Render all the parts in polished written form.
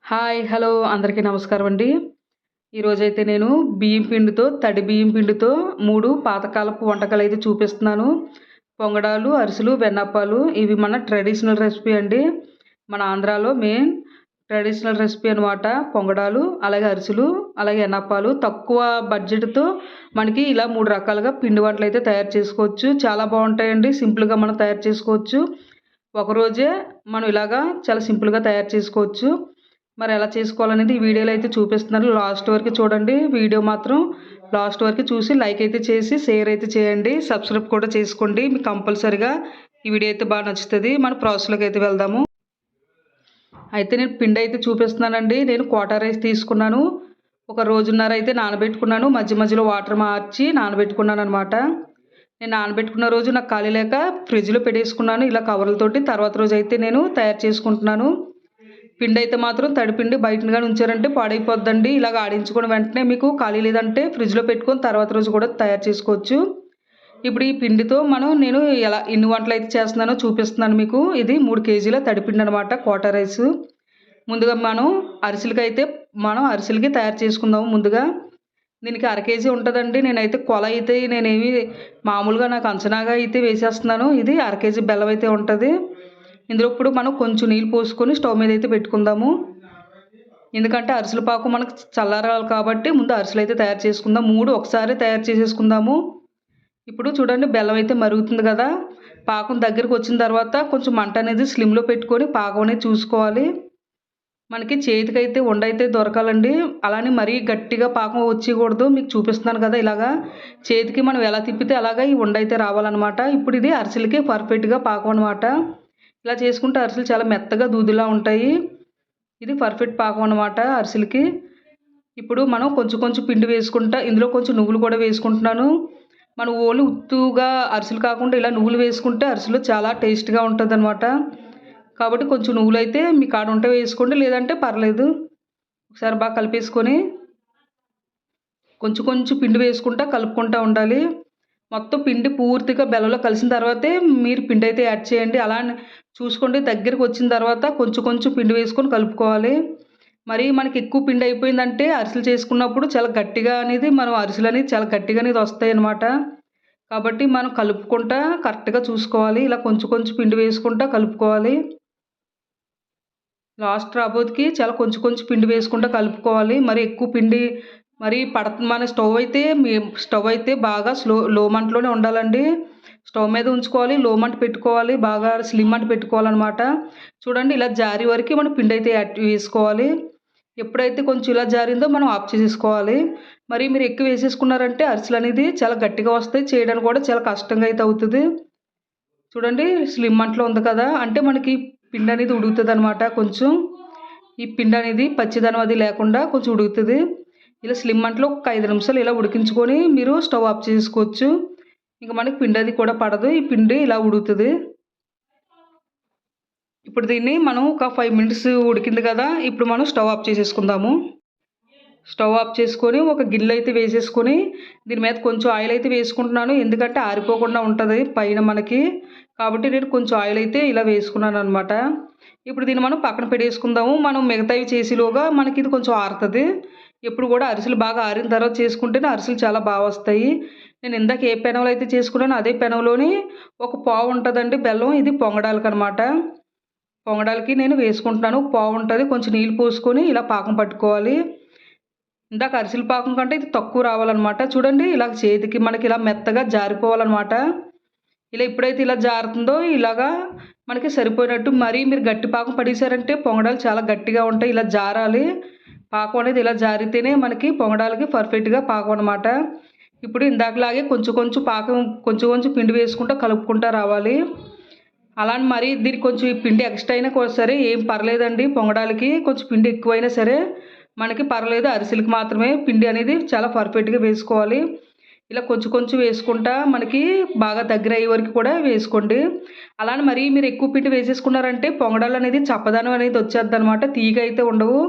Hi hello అందరికీ నమస్కారం అండి. ఈరోజైతే నేను తడి బియ్యం పిండితో 3 పాతకాలపు వంటకాలైతే చూపిస్తున్నాను. పొంగడాలు, అరిసెలు, వెన్నప్పాలు ఇవి మన ట్రెడిషనల్ రెసిపీ అండి. మన ఆంధ్రాలో మెయిన్ ట్రెడిషనల్ రెసిపీ అనమాట. పొంగడాలు, అలాగే అరిసెలు, అలాగే వెన్నప్పాలు తక్కువ బడ్జెట్‌తో మనకి ఇలా 3 రకాలుగా పిండి వంటలైతే తయారు చేసుకోవచ్చు. చాలా బావుంటాయండి. సింపుల్‌గా మనం తయారు చేసుకోవచ్చు. ఒకరోజే మనం ఇలాగా చాలా సింపుల్‌గా తయారు చేసుకోవచ్చు. మరి ఎలా చేసుకోవాలనేది ఈ వీడియోలో అయితే చూపిస్తున్నాను. లాస్ట్ వరకు చూడండి. వీడియో మాత్రం లాస్ట్ వరకు చూసి లైక్ అయితే చేసి షేర్ అయితే చేయండి. సబ్స్క్రైబ్ కూడా చేసుకోండి. మీకు కంపల్సరిగా ఈ వీడియో అయితే బాగా నచ్చుతుంది. మన ప్రాసెస్లోకి అయితే వెళ్దాము. అయితే నేను పిండి అయితే చూపిస్తున్నానండి. నేను క్వార్టర్ రైస్ తీసుకున్నాను. ఒక రోజున్నర అయితే నానబెట్టుకున్నాను. మధ్య మధ్యలో వాటర్ మార్చి నానబెట్టుకున్నాను అనమాట. నేను నానబెట్టుకున్న రోజు నాకు ఖాళీ లేక ఫ్రిడ్జ్లో పెట్టేసుకున్నాను ఇలా కవర్లతోటి. తర్వాత రోజు అయితే నేను తయారు చేసుకుంటున్నాను. పిండి అయితే మాత్రం తడిపిండి బయటగానే ఉంచారంటే పాడైపోద్దండి. ఇలాగ ఆడించుకుని వెంటనే మీకు ఖాళీ లేదంటే ఫ్రిడ్జ్లో పెట్టుకొని తర్వాత రోజు కూడా తయారు చేసుకోవచ్చు. ఇప్పుడు ఈ పిండితో నేను ఎన్ని వంటలు అయితే చేస్తున్నానో చూపిస్తున్నాను మీకు. ఇది 3 కేజీల తడిపిండి అనమాట, క్వార్టర్ రైస్. ముందుగా మనం అరిసెలకి తయారు చేసుకుందాము. ముందుగా దీనికి అర కేజీ ఉంటుందండి. నేనైతే కొల అయితే నేనేమి మామూలుగా నాకు అంచనాగా అయితే వేసేస్తున్నాను. ఇది అర కేజీ బెల్లం అయితే ఉంటుంది. ఇందులో ఇప్పుడు మనం కొంచెం నీళ్ళు పోసుకొని స్టవ్ మీద అయితే పెట్టుకుందాము. ఎందుకంటే అరిసెల పాకు మనకు చల్లారాలి కాబట్టి ముందు అరిసెలు అయితే తయారు చేసుకుందాం. 3 ఒకసారి తయారు చేసేసుకుందాము. ఇప్పుడు చూడండి బెల్లం అయితే మరుగుతుంది కదా. పాకం దగ్గరికి వచ్చిన తర్వాత కొంచెం మంట అనేది స్లిమ్లో పెట్టుకొని పాకం అనేది చూసుకోవాలి. మనకి చేతికైతే ఉండైతే దొరకాలండి. అలానే మరీ గట్టిగా పాకం వచ్చేయకూడదు. మీకు చూపిస్తున్నాను కదా ఇలాగా చేతికి మనం ఎలా తిప్పితే అలాగా ఈ ఉండైతే రావాలన్నమాట. ఇప్పుడు ఇది అరిసెలకి పర్ఫెక్ట్గా పాకం అనమాట. ఇలా చేసుకుంటే అరిసెలు చాలా మెత్తగా దూదిలా ఉంటాయి. ఇది పర్ఫెక్ట్ పాకం అనమాట అరిసెలకి. ఇప్పుడు మనం కొంచెం కొంచెం పిండి వేసుకుంటా ఇందులో కొంచెం నువ్వులు కూడా వేసుకుంటున్నాను. మనం ఓన్లీ ఉత్తుగా అరిసెలు కాకుండా ఇలా నువ్వులు వేసుకుంటే అరిసెలు చాలా టేస్ట్గా ఉంటుంది అనమాట. కాబట్టి కొంచెం నువ్వులు అయితే మీ కాడ ఉంటే వేసుకోండి, లేదంటే పర్లేదు. ఒకసారి బాగా కలిపేసుకొని కొంచెం కొంచెం పిండి వేసుకుంటా కలుపుకుంటూ ఉండాలి. మొత్తం పిండి పూర్తిగా బెల్లంలో కలిసిన తర్వాతే మీరు పిండి అయితే యాడ్ చేయండి. అలానే చూసుకోండి దగ్గరికి వచ్చిన తర్వాత కొంచెం కొంచెం పిండి వేసుకొని కలుపుకోవాలి. మరి మనకి ఎక్కువ పిండి అయిపోయిందంటే అరిసెలు చేసుకున్నప్పుడు చాలా గట్టిగా అనేది అరిసెలు అనేది చాలా గట్టిగా అనేది వస్తాయి అన్నమాట. కాబట్టి మనం కలుపుకుంటా కరెక్ట్గా చూసుకోవాలి. ఇలా కొంచెం కొంచెం పిండి వేసుకుంటా కలుపుకోవాలి. లాస్ట్ రాబోతుకి చాలా కొంచెం కొంచెం పిండి వేసుకుంటా కలుపుకోవాలి. మరి ఎక్కువ పిండి మన స్టవ్ అయితే బాగా లో మంటలోనే ఉండాలండి. స్టవ్ మీద ఉంచుకోవాలి. లో మంట పెట్టుకోవాలి. బాగా స్లిమ్ మంట పెట్టుకోవాలన్నమాట. చూడండి ఇలా జారీ వరకు మనం పిండి అయితే వేసుకోవాలి. ఎప్పుడైతే కొంచెం ఇలా జారిందో మనం ఆఫ్ చేసేసుకోవాలి. మరి మీరు ఎక్కువ వేసేసుకున్నారంటే అరిసెలు అనేది చాలా గట్టిగా వస్తాయి. చేయడానికి కూడా చాలా కష్టంగా అయితే అవుతుంది. చూడండి స్లిమ్ మంటలో ఉంది కదా, అంటే మనకి పిండి అనేది ఉడుకుతుంది అనమాట. కొంచెం ఈ పిండి అనేది పచ్చిదనం అది లేకుండా కొంచెం ఉడుకుతుంది. ఇలా స్లిమ్ మంటలో ఒక 5 నిమిషాలు ఇలా ఉడికించుకొని మీరు స్టవ్ ఆఫ్ చేసుకోవచ్చు. ఇంకా మనకి పిండి అది కూడా పడదు. ఈ పిండి ఇలా ఉడుకుతుంది. ఇప్పుడు దీన్ని మనం ఒక 5 మినిట్స్ ఉడికింది కదా, ఇప్పుడు మనం స్టవ్ ఆఫ్ చేసేసుకుందాము. స్టవ్ ఆఫ్ చేసుకొని ఒక గిన్నె అయితే వేసేసుకొని దీని మీద కొంచెం ఆయిల్ అయితే వేసుకుంటున్నాను. ఎందుకంటే ఆరిపోకుండా ఉంటుంది పైన మనకి. కాబట్టి నేను కొంచెం ఆయిల్ అయితే ఇలా వేసుకున్నాను అనమాట. ఇప్పుడు దీన్ని మనం పక్కన పెట్టేసుకుందాము. మనం మిగతావి చేసేలోగా మనకి ఇది కొంచెం ఆరుతుంది. ఎప్పుడు కూడా అరిసెలు బాగా ఆరిన తర్వాత చేసుకుంటేనే అరిసెలు చాలా బాగా వస్తాయి. నేను ఇందాక ఏ పెనంలో అయితే చేసుకున్నానో అదే పెనంలోని ఒక పావు ఉంటుందండి బెల్లం. ఇది పొంగడాలకు అనమాట. పొంగడాలకి నేను వేసుకుంటున్నాను. పావు ఉంటుంది. కొంచెం నీళ్ళు పోసుకొని ఇలా పాకం పట్టుకోవాలి. ఇందాక అరిసెల పాకం కంటే ఇది తక్కువ రావాలన్నమాట. చూడండి ఇలా చేతికి మనకి ఇలా మెత్తగా జారిపోవాలన్నమాట. ఇలా ఎప్పుడైతే ఇలా జారుతుందో ఇలాగా మనకి సరిపోయినట్టు. మరీ మీరు గట్టి పాకం పడేసారంటే పొంగడాలు చాలా గట్టిగా ఉంటాయి. ఇలా జారాలి. పాకం అనేది ఇలా జారితేనే మనకి పొంగడాలకి పర్ఫెక్ట్గా పాకం అనమాట. ఇప్పుడు ఇందాకలాగే కొంచెం కొంచెం పాకం కొంచెం కొంచెం పిండి వేసుకుంటూ కలుపుకుంటూ రావాలి. అలానే మరి దీనికి కొంచెం ఈ పిండి ఎక్స్ట్రా అయినా సరే ఏం పర్లేదండి. పొంగడాలకి కొంచెం పిండి ఎక్కువైనా సరే మనకి పర్లేదు. అరిసెలకి మాత్రమే పిండి అనేది చాలా పర్ఫెక్ట్గా వేసుకోవాలి. ఇలా కొంచెం కొంచెం వేసుకుంటా మనకి బాగా దగ్గర అయ్యే వరకు కూడా వేసుకోండి. అలానే మరీ మీరు ఎక్కువ పిండి వేసేసుకున్నారంటే పొంగడాలు అనేది చప్పదనం అనేది వచ్చేద్ది అనమాట. తీగ అయితే ఉండవు.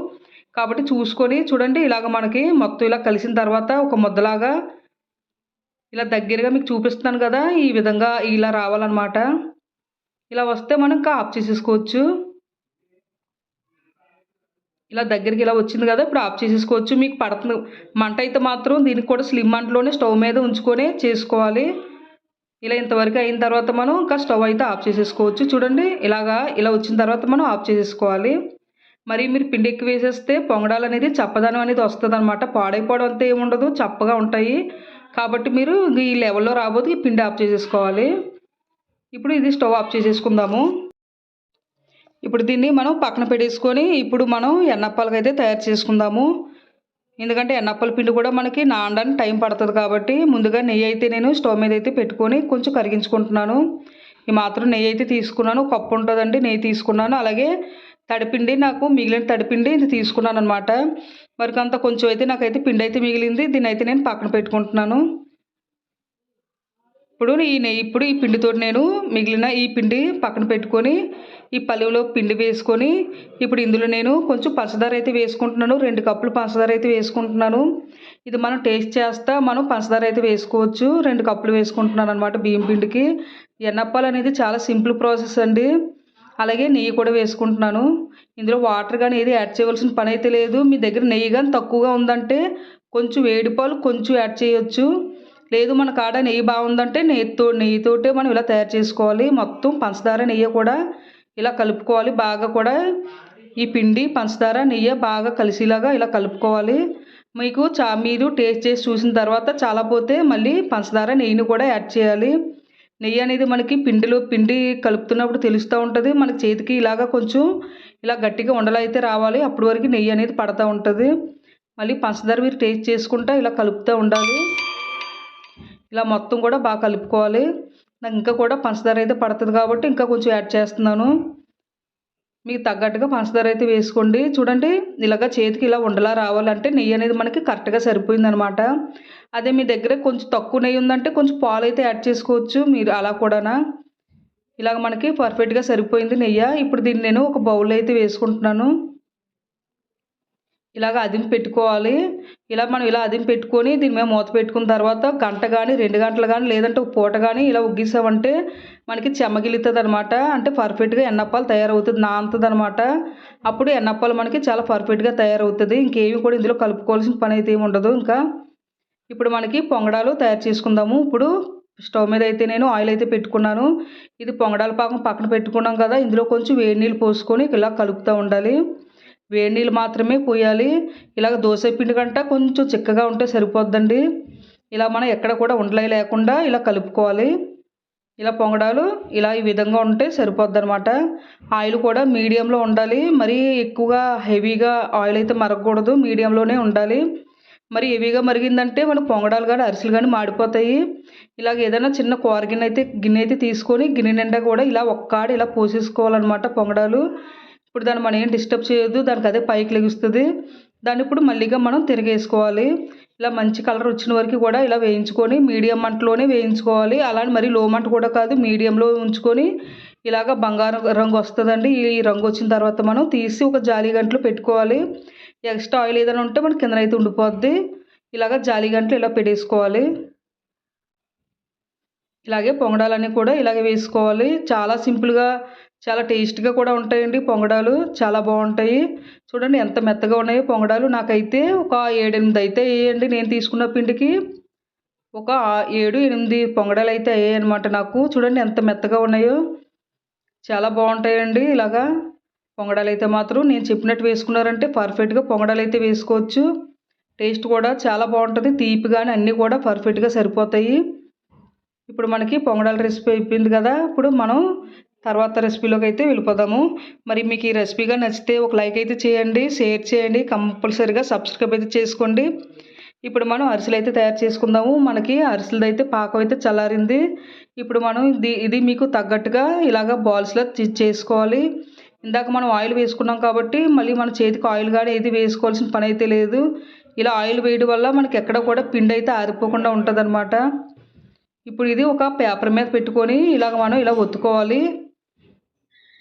కాబట్టి చూసుకొని చూడండి ఇలాగ మనకి మొత్తం ఇలా కలిసిన తర్వాత ఒక ముద్దలాగా ఇలా దగ్గరగా మీకు చూపిస్తున్నాను కదా, ఈ విధంగా ఇలా రావాలన్నమాట. ఇలా వస్తే మనం ఇంకా ఆఫ్ చేసేసుకోవచ్చు. ఇలా దగ్గరికి ఇలా వచ్చింది కదా, ఇప్పుడు ఆఫ్ చేసేసుకోవచ్చు. మీకు పడుతుంది మంట అయితే మాత్రం దీనికి కూడా స్లిమ్ మంటలోనే స్టవ్ మీద ఉంచుకొని చేసుకోవాలి. ఇలా ఇంతవరకు అయిన తర్వాత మనం ఇంకా స్టవ్ అయితే ఆఫ్ చేసేసుకోవచ్చు. చూడండి ఇలా వచ్చిన తర్వాత మనం ఆఫ్ చేసేసుకోవాలి. మరి మీరు పిండి ఎక్కువ వేసేస్తే పొంగడాలు అనేది చప్పదనం అనేది వస్తుంది అనమాట. పాడైపోవడం అంతా ఏముండదు, చప్పగా ఉంటాయి. కాబట్టి మీరు ఈ లెవెల్లో రాబోతే ఈ పిండి ఆఫ్ చేసేసుకోవాలి. ఇప్పుడు ఇది స్టవ్ ఆఫ్ చేసేసుకుందాము. ఇప్పుడు దీన్ని మనం పక్కన పెట్టేసుకొని ఇప్పుడు మనం ఎన్నప్పాలకి అయితే తయారు చేసుకుందాము. ఎందుకంటే ఎన్నప్పల పిండి కూడా మనకి నానడానికి టైం పడుతుంది కాబట్టి ముందుగా నెయ్యి అయితే నేను స్టవ్ మీద అయితే పెట్టుకొని కొంచెం కరిగించుకుంటున్నాను. ఈ మాత్రం నెయ్యి అయితే తీసుకున్నాను, కప్పు ఉంటుందండి నెయ్యి తీసుకున్నాను. అలాగే తడిపిండి, నాకు మిగిలిన తడిపిండి ఇది తీసుకున్నాను అనమాట. మరికంత కొంచెం అయితే నాకైతే పిండి అయితే మిగిలింది, దీన్ని అయితే నేను పక్కన పెట్టుకుంటున్నాను. ఇప్పుడు ఈ పిండితో నేను మిగిలిన ఈ పిండి పక్కన పెట్టుకొని ఈ పల్లెలో పిండి వేసుకొని ఇప్పుడు ఇందులో నేను కొంచెం పంచదార అయితే వేసుకుంటున్నాను. 2 కప్పులు పంచదార అయితే వేసుకుంటున్నాను. ఇది మనం టేస్ట్ చేస్తా మనం పంచదార అయితే వేసుకోవచ్చు. 2 కప్పులు వేసుకుంటున్నాను అనమాట బియ్యం పిండికి. ఎన్నప్పాలు అనేది చాలా సింపుల్ ప్రాసెస్ అండి. అలాగే నెయ్యి కూడా వేసుకుంటున్నాను. ఇందులో వాటర్ కానీ ఏది యాడ్ చేయవలసిన పని అయితే లేదు. మీ దగ్గర నెయ్యి కానీ తక్కువగా ఉందంటే కొంచెం వేడి పాలు కొంచెం యాడ్ చేయొచ్చు. లేదు మన కాడ నెయ్యి బాగుందంటే నెయ్యితోటే మనం ఇలా తయారు చేసుకోవాలి. మొత్తం పంచదార నెయ్యి కూడా ఇలా కలుపుకోవాలి. బాగా కూడా ఈ పిండి పంచదార నెయ్యి బాగా కలిసేలాగా ఇలా కలుపుకోవాలి. మీరు టేస్ట్ చేసి చూసిన తర్వాత చాలా పోతే మళ్ళీ పంచదార నెయ్యిని కూడా యాడ్ చేయాలి. నెయ్యి అనేది మనకి పిండి కలుపుతున్నప్పుడు తెలుస్తూ ఉంటుంది. మనకి చేతికి ఇలాగా కొంచెం ఇలా గట్టిగా ఉండలు అయితే రావాలి. అప్పటి వరకు నెయ్యి అనేది పడుతూ ఉంటుంది. మళ్ళీ పంచదార మీరు టేస్ట్ చేసుకుంటా ఇలా కలుపుతూ ఉండాలి. ఇలా మొత్తం కూడా బాగా కలుపుకోవాలి. నాకు ఇంకా కూడా పంచదార అయితే పడుతుంది కాబట్టి ఇంకా కొంచెం యాడ్ చేస్తున్నాను. మీకు తగ్గట్టుగా పంచదార అయితే వేసుకోండి. చూడండి ఇలాగ చేతికి ఇలా ఉండలా రావాలంటే నెయ్యి అనేది మనకి కరెక్ట్గా సరిపోయిందనమాట. అదే మీ దగ్గర కొంచెం తక్కువ నెయ్యి ఉందంటే కొంచెం పాలు అయితే యాడ్ చేసుకోవచ్చు మీరు అలా కూడానా. ఇలాగ మనకి పర్ఫెక్ట్గా సరిపోయింది నెయ్యి. ఇప్పుడు దీన్ని నేను ఒక బౌల్లో అయితే వేసుకుంటున్నాను. ఇలాగ అదిమి పెట్టుకోవాలి. మనం అదిమి పెట్టుకొని దీని మీద మూత పెట్టుకున్న తర్వాత గంట కానీ 2 గంటలు కానీ లేదంటే ఒక పూట కానీ ఇలా ఉగ్గిసామంటే మనకి చెమ్మగిలుతుంది అనమాట. అంటే పర్ఫెక్ట్గా ఎన్నప్పాలు తయారవుతుంది, నానుతుంది అనమాట. అప్పుడు ఎన్నప్పాలు మనకి చాలా పర్ఫెక్ట్గా తయారవుతుంది. ఇంకేమి కూడా ఇందులో కలుపుకోవాల్సిన పని అయితే ఏమి ఉండదు. ఇప్పుడు మనకి పొంగడాలు తయారు చేసుకుందాము. ఇప్పుడు స్టవ్ మీద అయితే నేను ఆయిల్ అయితే పెట్టుకున్నాను. ఇది పొంగడాల పాకం పక్కన పెట్టుకున్నాం కదా, ఇందులో కొంచెం వేడి నీళ్ళు పోసుకొని ఇలా కలుపుతూ ఉండాలి. వేడి నీళ్ళు మాత్రమే పోయాలి. ఇలాగ దోశ పిండి కంటే కొంచెం చిక్కగా ఉంటే సరిపోద్దండి. ఇలా మనం ఎక్కడ కూడా ఉండలే లేకుండా ఇలా కలుపుకోవాలి. ఇలా పొంగడాలు ఈ విధంగా ఉంటే సరిపోద్ది అనమాట. ఆయిల్ కూడా మీడియంలో ఉండాలి. మరీ ఎక్కువగా హెవీగా ఆయిల్ అయితే మరగకూడదు, మీడియంలోనే ఉండాలి. మరి హెవీగా మరిగిందంటే మన పొంగడాలు కానీ అరిసెలు కానీ మాడిపోతాయి. ఇలాగ ఏదైనా చిన్న కూర గిన్నె అయితే తీసుకొని గిన్నె నిండా కూడా ఇలా ఒక్కాడ ఇలా పోసేసుకోవాలన్నమాట పొంగడాలు. ఇప్పుడు దాన్ని మనం ఏం డిస్టర్బ్ చేయొద్దు, దానికి అదే పైకి లెగుస్తుంది. దాన్ని ఇప్పుడు మళ్ళీగా మనం తిరిగేసుకోవాలి. ఇలా మంచి కలర్ వచ్చిన వరకు కూడా ఇలా వేయించుకొని మీడియం మంటలోనే వేయించుకోవాలి. అలానే మరి లో మంట కూడా కాదు, మీడియంలో ఉంచుకొని ఇలాగ బంగారం రంగు వస్తుందండి. ఈ రంగు వచ్చిన తర్వాత మనం తీసి ఒక జాలి గంటలో పెట్టుకోవాలి. ఎక్స్ట్రా ఆయిల్ ఏదైనా ఉంటే మన కిందనైతే ఉండిపోద్ది. ఇలాగ జాలి గంటలు ఇలా పెట్టేసుకోవాలి. ఇలాగే పొంగడాలన్నీ కూడా ఇలాగే వేసుకోవాలి. చాలా సింపుల్గా చాలా టేస్ట్గా కూడా ఉంటాయండి పొంగడాలు, చాలా బాగుంటాయి. చూడండి ఎంత మెత్తగా ఉన్నాయో పొంగడాలు. నాకైతే ఒక 7-8 అయితే వేయండి. నేను తీసుకున్న పిండికి ఒక 7-8 పొంగడాలు అయితే అయ్యాయి అనమాట నాకు. చూడండి ఎంత మెత్తగా ఉన్నాయో, చాలా బాగుంటాయండి. ఇలాగా పొంగడాలు అయితే మాత్రం నేను చెప్పినట్టు వేసుకున్నారంటే పర్ఫెక్ట్గా పొంగడాలు అయితే వేసుకోవచ్చు. టేస్ట్ కూడా చాలా బాగుంటుంది, తీపి కానీ అన్నీ కూడా పర్ఫెక్ట్గా సరిపోతాయి. ఇప్పుడు మనకి పొంగడాల రెసిపీ అయిపోయింది కదా, ఇప్పుడు మనం తర్వాత రెసిపీలోకి అయితే వెళ్ళిపోదాము. మరి మీకు ఈ రెసిపీగా నచ్చితే ఒక లైక్ అయితే చేయండి, షేర్ చేయండి, కంపల్సరీగా సబ్స్క్రైబ్ అయితే చేసుకోండి. ఇప్పుడు మనం అరిసెలు అయితే తయారు చేసుకుందాము. మనకి అరిసెలది అయితే పాకం అయితే చల్లారింది. ఇప్పుడు మనం ఇది మీకు తగ్గట్టుగా ఇలాగ బాల్స్లో చేసుకోవాలి. ఇందాక మనం ఆయిల్ వేసుకున్నాం కాబట్టి మళ్ళీ మన చేతికి ఆయిల్ కానీ ఏది వేసుకోవాల్సిన పని అయితే లేదు. ఇలా ఆయిల్ వేయడం వల్ల మనకి ఎక్కడ కూడా పిండి అయితే ఆరిపోకుండా ఉంటుంది. ఇప్పుడు ఇది ఒక పేపర్ మీద పెట్టుకొని మనం ఇలా ఒత్తుకోవాలి.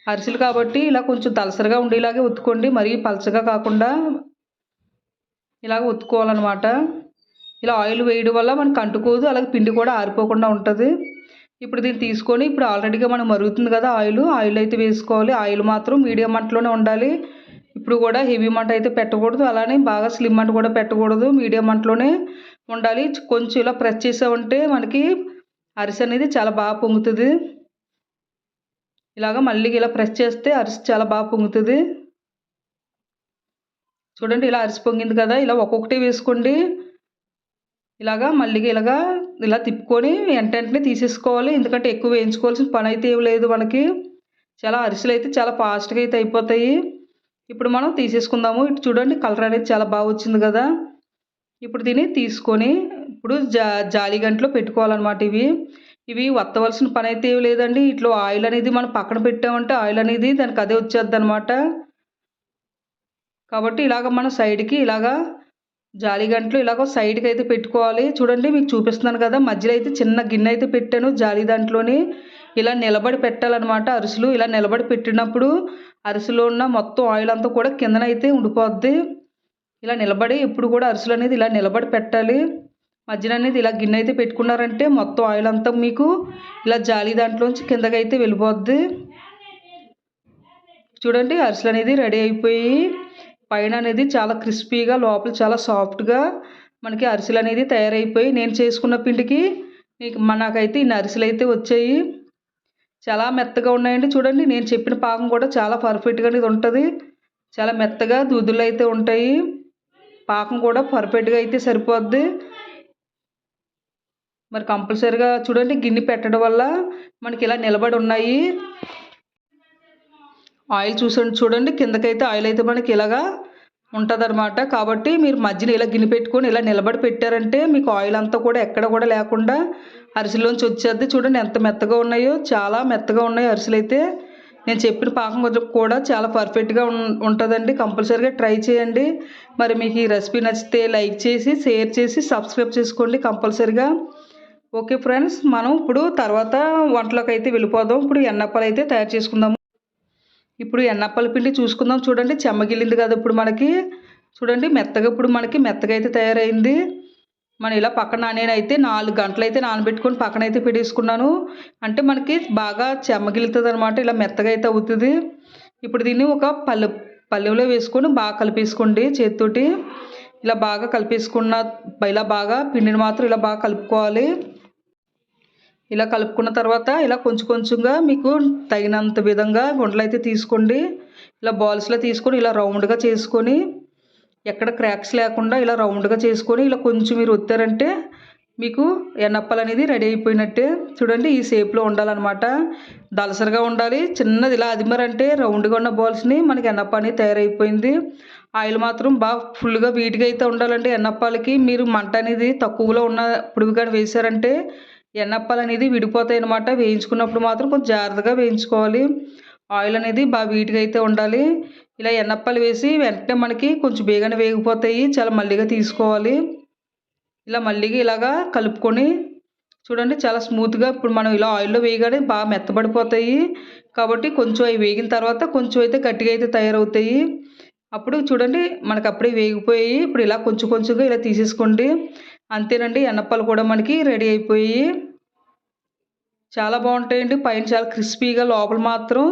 అరిసెలు కాబట్టి ఇలా కొంచెం దలసరిగా ఉండేలాగే ఒత్తుకోండి, మరీ పలచగా కాకుండా ఇలాగ ఒత్తుకోవాలన్నమాట. ఇలా ఆయిల్ వేయడం వల్ల మనకు అంటుకోదు, అలాగే పిండి కూడా ఆరిపోకుండా ఉంటుంది. ఇప్పుడు దీన్ని తీసుకొని ఆల్రెడీగా మనం మరుగుతుంది కదా ఆయిల్ అయితే వేసుకోవాలి. ఆయిల్ మాత్రం మీడియం మంటలోనే ఉండాలి. ఇప్పుడు కూడా హెవీ మంట అయితే పెట్టకూడదు, అలానే బాగా స్లిమ్ మంట కూడా పెట్టకూడదు, మీడియం మంటలోనే ఉండాలి. కొంచెం ఇలా ప్రెస్ చేసామంటే మనకి అరిసె అనేది చాలా బాగా పొంగుతుంది. ఇలాగ మళ్ళీ ఇలా ప్రెస్ చేస్తే అరిసె చాలా బాగా పొంగుతుంది. చూడండి ఇలా అరిసి పొంగింది కదా, ఇలా ఒక్కొక్కటి వేసుకోండి. ఇలాగా మళ్ళీ ఇలా తిప్పుకొని వెంటనే తీసేసుకోవాలి, ఎందుకంటే ఎక్కువ వేయించుకోవాల్సిన పని అయితే ఏం లేదు మనకి. చాలా అరిసెలు అయితే చాలా ఫాస్ట్గా అయితే అయిపోతాయి. ఇప్పుడు మనం తీసేసుకుందాము. ఇటు చూడండి కలర్ అనేది చాలా బాగా వచ్చింది కదా. ఇప్పుడు దీన్ని తీసుకొని ఇప్పుడు జాలి గంటలో పెట్టుకోవాలన్నమాట. ఇవి వత్తవలసిన పని అయితే ఏం లేదండి. ఇట్లా ఆయిల్ అనేది మనం పక్కన పెట్టామంటే ఆయిల్ అనేది దానికి అదే వచ్చేద్ది అనమాట. కాబట్టి ఇలాగ మనం సైడ్కి జాలి గంటలో సైడ్కి అయితే పెట్టుకోవాలి. చూడండి మీకు చూపిస్తున్నాను కదా, మధ్యలో అయితే చిన్న గిన్నె అయితే పెట్టాను జాలి దాంట్లోని. ఇలా నిలబడి పెట్టాలన్నమాట అరిసెలు. ఇలా నిలబడి పెట్టినప్పుడు అరిసెలో ఉన్న మొత్తం ఆయిల్ అంతా కూడా కిందనైతే ఉండిపోద్ది. ఇలా నిలబడి ఎప్పుడు కూడా అరిసెలు అనేది ఇలా నిలబడి పెట్టాలి. మధ్యన అనేది ఇలా గిన్నె అయితే పెట్టుకున్నారంటే మొత్తం ఆయిల్ అంతా మీకు ఇలా జాలి దాంట్లోంచి కిందకి అయితే వెళ్ళిపోద్ది. చూడండి అరిసెలు అనేది రెడీ అయిపోయి పైన అనేది చాలా క్రిస్పీగా లోపల చాలా సాఫ్ట్గా మనకి అరిసెలు అనేది తయారైపోయి, నేను చేసుకున్న పిండికి నాకైతే ఇన్ని అరిసెలు అయితే వచ్చాయి. చాలా మెత్తగా ఉన్నాయండి. చూడండి నేను చెప్పిన పాకం కూడా చాలా పర్ఫెక్ట్గా అనేది ఉంటుంది. చాలా మెత్తగా దూదులు అయితే ఉంటాయి. పాకం కూడా పర్ఫెక్ట్గా అయితే సరిపోద్ది. మరి కంపల్సరీగా చూడండి గిన్నె పెట్టడం వల్ల మనకి ఇలా నిలబడి ఉన్నాయి. ఆయిల్ చూడండి కిందకైతే ఆయిల్ అయితే మనకి ఇలాగా ఉంటుందన్నమాట. కాబట్టి మీరు మధ్యన ఇలా గిన్నె పెట్టుకొని ఇలా నిలబడి పెట్టారంటే మీకు ఆయిల్ అంతా కూడా ఎక్కడ కూడా లేకుండా అరిసెల్లోంచి వచ్చేద్ది. చూడండి ఎంత మెత్తగా ఉన్నాయో, చాలా మెత్తగా ఉన్నాయి అరిసెలు అయితే. నేను చెప్పిన పాకం కూడా చాలా పర్ఫెక్ట్గా ఉంటుందండి. కంపల్సరీగా ట్రై చేయండి. మరి మీకు ఈ రెసిపీ నచ్చితే లైక్ చేసి షేర్ చేసి సబ్స్క్రైబ్ చేసుకోండి కంపల్సరీగా. ఓకే ఫ్రెండ్స్, మనం ఇప్పుడు తర్వాత వంటలోకి అయితే వెళ్ళిపోదాం. ఇప్పుడు ఎన్నప్పాలు అయితే తయారు చేసుకుందాము. ఇప్పుడు ఎన్నప్పాల పిండి చూసుకుందాం. చూడండి చెమ్మగిలింది కదా ఇప్పుడు మనకి. చూడండి మెత్తగా ఇప్పుడు మనకి మెత్తగా అయితే తయారైంది. మనం ఇలా పక్కన నేనైతే 4 గంటలు అయితే నానబెట్టుకొని పక్కన అయితే పెట్టేసుకున్నాను. అంటే మనకి బాగా చెమ్మగిలుతుంది అనమాట, ఇలా మెత్తగా అయితే అవుతుంది. ఇప్పుడు దీన్ని ఒక పళ్ళెంలో వేసుకొని బాగా కలిపేసుకోండి చేతితోటి. ఇలా బాగా కలిపేసుకున్న ఇలా బాగా పిండిని మాత్రం ఇలా బాగా కలుపుకోవాలి. ఇలా కలుపుకున్న తర్వాత ఇలా కొంచెం కొంచెంగా మీకు తగినంత విధంగా ఉండలు అయితే తీసుకోండి. ఇలా బాల్స్లో తీసుకొని ఇలా రౌండ్గా చేసుకొని ఎక్కడ క్రాక్స్ లేకుండా ఇలా రౌండ్గా చేసుకొని ఇలా కొంచెం మీరు ఒత్తారంటే మీకు ఎన్నప్పాలు అనేది రెడీ అయిపోయినట్టే. చూడండి ఈ షేప్లో ఉండాలన్నమాట, దలసరిగా ఉండాలి. చిన్నది ఇలా అదిమరంటే రౌండ్గా ఉన్న బాల్స్ని మనకి ఎన్నప్ప అనేది తయారైపోయింది. ఆయిల్ మాత్రం బాగా ఫుల్గా వీటిగా అయితే ఉండాలండి ఎన్నప్పాలకి. మీరు మంట అనేది తక్కువలో ఉన్నప్పుడు కానీ వేసారంటే ఎన్నప్పాలు అనేది విడిపోతాయి అన్నమాట. వేయించుకున్నప్పుడు మాత్రం కొంచెం జాగ్రత్తగా వేయించుకోవాలి. ఆయిల్ అనేది బాగా వీటిగా అయితే ఉండాలి. ఇలా ఎన్నప్పాలు వేసి వెంటనే మనకి కొంచెం బేగానే వేగిపోతాయి. చాలా మల్లిగా తీసుకోవాలి. ఇలా మల్లిగా ఇలాగా కలుపుకొని చూడండి చాలా స్మూత్గా ఇప్పుడు మనం ఇలా ఆయిల్లో వేయగానే బాగా మెత్తబడిపోతాయి. కాబట్టి కొంచెం అవి వేగిన తర్వాత కొంచెం అయితే గట్టిగా అయితే తయారవుతాయి. అప్పుడు చూడండి మనకు అప్పుడే వేగిపోయి ఇప్పుడు ఇలా కొంచెం కొంచెంగా ఇలా తీసేసుకోండి. అంతేనండి, ఎన్నప్పాలు కూడా మనకి రెడీ అయిపోయి చాలా బాగుంటాయండి. పైన చాలా క్రిస్పీగా, లోపల మాత్రం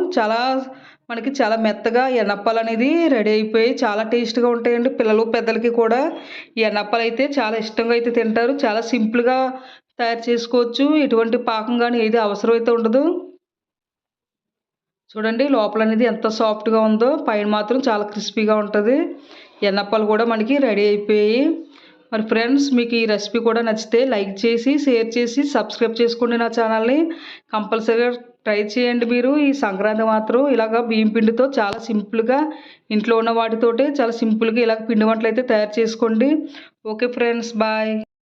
మనకి చాలా మెత్తగా ఎన్నప్పాలు అనేది రెడీ అయిపోయి చాలా టేస్ట్గా ఉంటాయండి. పిల్లలు పెద్దలకి కూడా ఈ ఎన్నప్పాలు అయితే చాలా ఇష్టంగా అయితే తింటారు. చాలా సింపుల్గా తయారు చేసుకోవచ్చు. ఎటువంటి పాకం కానీ ఏది అవసరం అయితే ఉండదు. చూడండి లోపల అనేది ఎంత సాఫ్ట్గా ఉందో, పైన మాత్రం చాలా క్రిస్పీగా ఉంటుంది. ఎన్నప్పాలు కూడా మనకి రెడీ అయిపోయాయి. మరి ఫ్రెండ్స్ మీకు ఈ రెసిపీ కూడా నచ్చితే లైక్ చేసి షేర్ చేసి సబ్స్క్రైబ్ చేసుకోండి నా ఛానల్ని. కంపల్సరీగా ట్రై చేయండి మీరు. ఈ సంక్రాంతి మాత్రం ఇలాగ బియ్యం పిండితో చాలా సింపుల్గా ఇంట్లో ఉన్న వాటితోటే చాలా సింపుల్గా ఇలాగ పిండి వంటలు అయితే తయారు చేసుకోండి. Okay friends, bye.